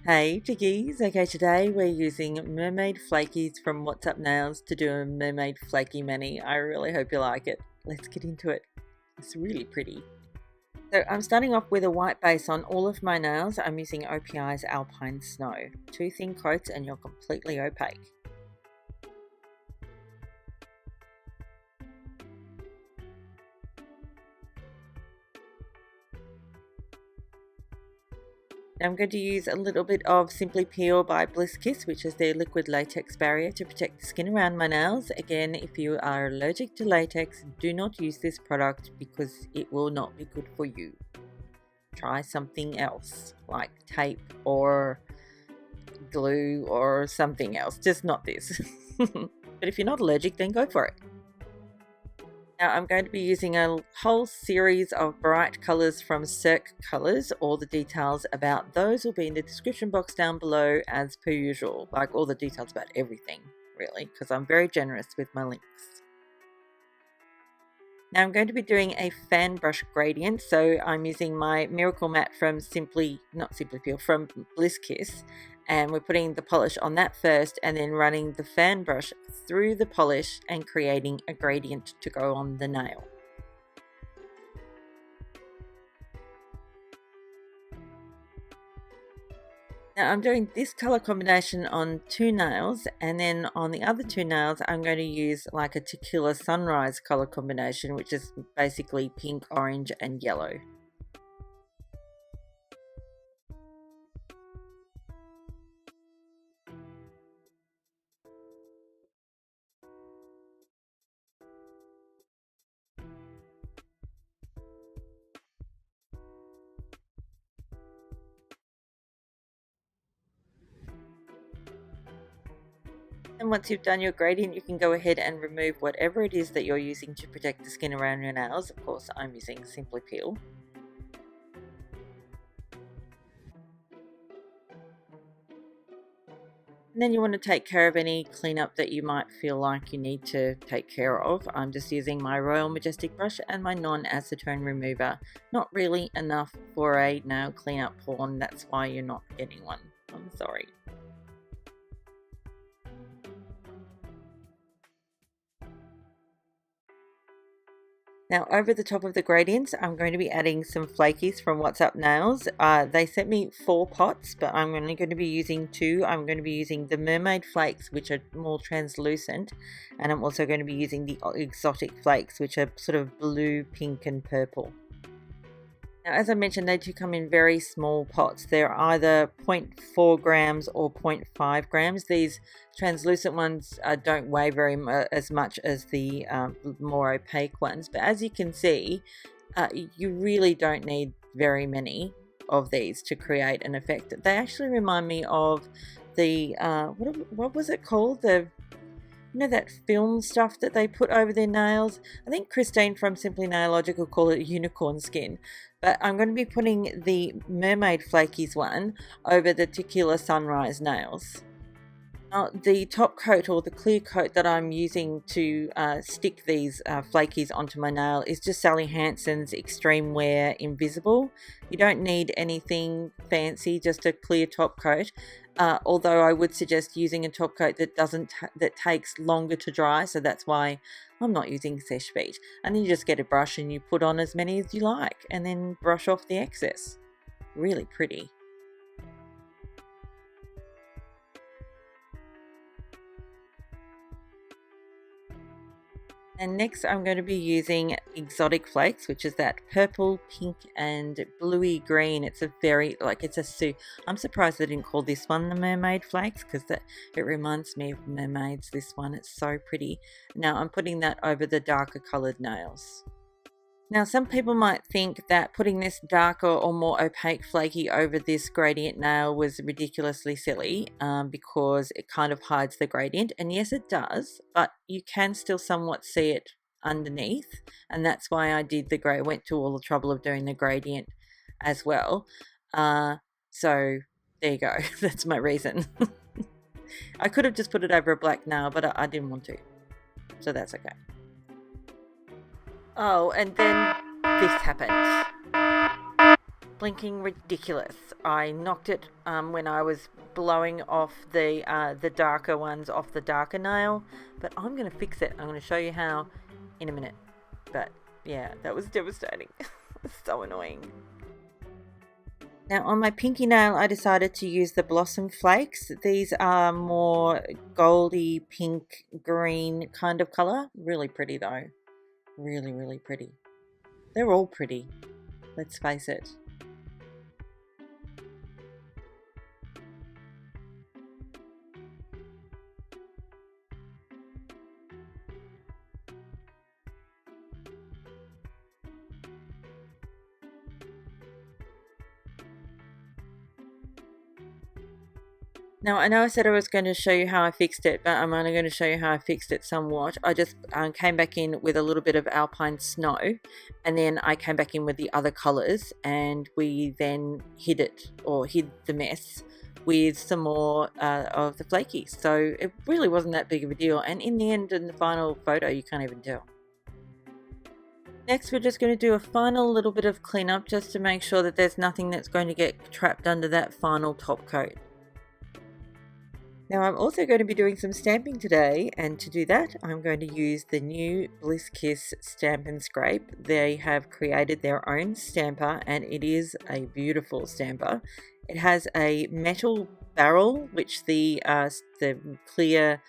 Hey chickies, okay, today we're using Mermaid Flakies from What's Up Nails to do a Mermaid Flaky mani. I really hope you like it. Let's get into it. It's really pretty. So I'm starting off with a white base on all of my nails. I'm using OPI's Alpine Snow. 2 thin coats and you're completely opaque. Now I'm going to use a little bit of Simply Peel by Bliss, which is their liquid latex barrier to protect the skin around my nails. Again, if you are allergic to latex, do not use this product because it will not be good for you. Try something else like tape or glue or something else, just not this. But if you're not allergic, then go for it. Now I'm going to be using a whole series of bright colours from CIRQUE Colours. All the details about those will be in the description box down below as per usual, like all the details about everything really, because I'm very generous with my links. Now I'm going to be doing a fan brush gradient, so I'm using my Miracle Matte from from Bliss, and we're putting the polish on that first and then running the fan brush through the polish and creating a gradient to go on the nail. Now I'm doing this color combination on 2 nails, and then on the other 2 nails I'm going to use like a Tequila Sunrise color combination, which is basically pink, orange and yellow. And once you've done your gradient, you can go ahead and remove whatever it is that you're using to protect the skin around your nails. Of course, I'm using Simply Peel. And then you want to take care of any cleanup that you might feel like you need to take care of. I'm just using my Royal Majestic brush and my non-acetone remover. Not really enough for a nail cleanup horn, that's why you're not getting one. I'm sorry. Now over the top of the gradients, I'm going to be adding some flakies from What's Up Nails. They sent me 4 pots, but I'm only going to be using 2. I'm going to be using the Mermaid Flakes, which are more translucent, and I'm also going to be using the Exotic Flakes, which are sort of blue, pink and purple. Now, as I mentioned, they do come in very small pots. They're either 0.4 grams or 0.5 grams. These translucent ones don't weigh as much as the more opaque ones. But as you can see, you really don't need very many of these to create an effect. They actually remind me of the, what was it called? You know that film stuff that they put over their nails? I think Christine from Simply Nailogic will call it unicorn skin. But I'm going to be putting the Mermaid Flakies one over the Tequila Sunrise nails. Now, the top coat or the clear coat that I'm using to stick these flakies onto my nail is just Sally Hansen's Extreme Wear Invisible. You don't need anything fancy, just a clear top coat. Although I would suggest using a top coat that takes longer to dry, so that's why I'm not using Seche Vite. And then you just get a brush and you put on as many as you like and then brush off the excess. Really pretty. And next I'm going to be using Exotic Flakes, which is that purple, pink and bluey green. It's a very, I'm surprised they didn't call this one the Mermaid Flakes, because it reminds me of mermaids, this one. It's so pretty. Now I'm putting that over the darker coloured nails. Now some people might think that putting this darker or more opaque flaky over this gradient nail was ridiculously silly because it kind of hides the gradient, and yes it does, but you can still somewhat see it underneath, and that's why I went to all the trouble of doing the gradient as well. So there you go. That's my reason. I could have just put it over a black nail, but I didn't want to, so that's okay. Oh, and then this happened. blinking ridiculous. I knocked it when I was blowing off the darker ones off the darker nail, but I'm going to fix it. I'm going to show you how in a minute. But yeah, that was devastating. So annoying. Now on my pinky nail I decided to use the Blossom Flakes. These are more goldy pink green kind of colour. Really pretty though. Really, really pretty. They're all pretty, let's face it. Now, I know I said I was going to show you how I fixed it, but I'm only going to show you how I fixed it somewhat. I just came back in with a little bit of Alpine snow, and then I came back in with the other colours, and we then hid the mess with some more of the flakies. So it really wasn't that big of a deal, and in the end, in the final photo, you can't even tell. Next, we're just going to do a final little bit of cleanup just to make sure that there's nothing that's going to get trapped under that final top coat. Now I'm also going to be doing some stamping today, and to do that I'm going to use the new Bliss Kiss Stamp and Scrape. They have created their own stamper and it is a beautiful stamper. It has a metal barrel which the clear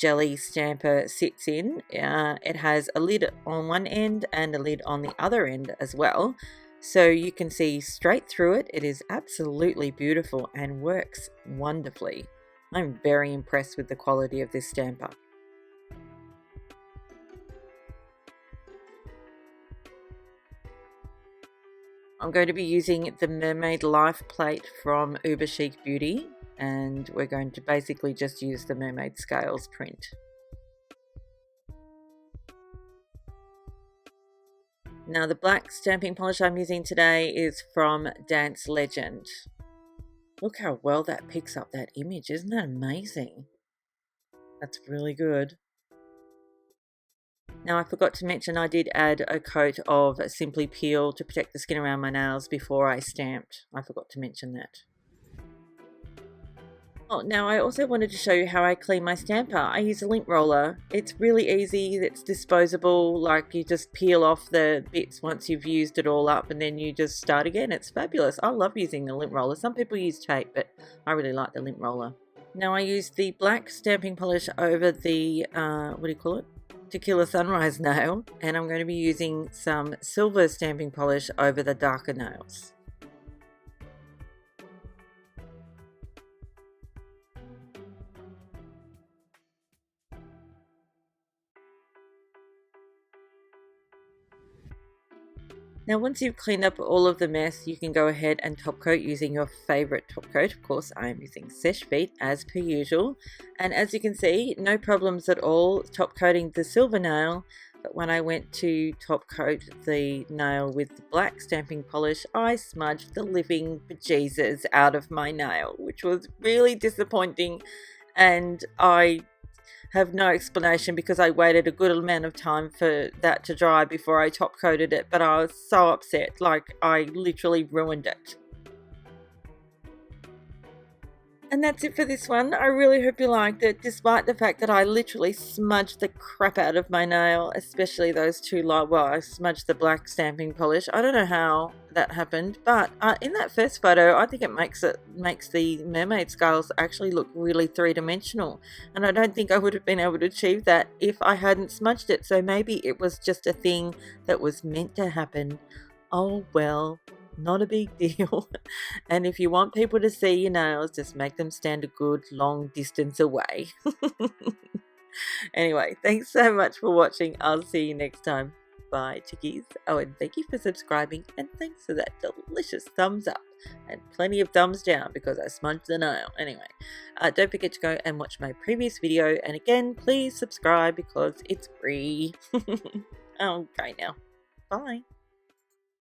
jelly stamper sits in. It has a lid on one end and a lid on the other end as well. So you can see straight through it. It is absolutely beautiful and works wonderfully. I'm very impressed with the quality of this stamper. I'm going to be using the Mermaid Life plate from Uber Chic Beauty, and we're going to basically just use the Mermaid Scales print. Now the black stamping polish I'm using today is from Dance Legend. Look how well that picks up that image. Isn't that amazing? That's really good. Now I forgot to mention I did add a coat of Simply Peel to protect the skin around my nails before I stamped. I forgot to mention that. Oh, now I also wanted to show you how I clean my stamper. I use a lint roller. It's really easy, it's disposable, like you just peel off the bits once you've used it all up and then you just start again. It's fabulous. I love using the lint roller. Some people use tape, but I really like the lint roller. Now I use the black stamping polish over the, Tequila Sunrise nail, and I'm going to be using some silver stamping polish over the darker nails. Now once you've cleaned up all of the mess, you can go ahead and top coat using your favourite top coat. Of course, I am using Seche Vite as per usual. And as you can see, no problems at all top coating the silver nail. But when I went to top coat the nail with the black stamping polish, I smudged the living bejesus out of my nail, which was really disappointing. And I have no explanation because I waited a good amount of time for that to dry before I top coated it, but I was so upset, like I literally ruined it. And that's it for this one. I really hope you liked it, despite the fact that I literally smudged the crap out of my nail, especially those two light. Well, I smudged the black stamping polish. I don't know how that happened, but in that first photo, I think it makes the mermaid scales actually look really three-dimensional. And I don't think I would have been able to achieve that if I hadn't smudged it. So maybe it was just a thing that was meant to happen. Oh well. Not a big deal. And if you want people to see your nails, just make them stand a good long distance away. Anyway, thanks so much for watching. I'll see you next time. Bye, chickies. Oh, and thank you for subscribing, and thanks for that delicious thumbs up and plenty of thumbs down because I smudged the nail. Anyway, don't forget to go and watch my previous video, and again, please subscribe because it's free. Okay now. Bye.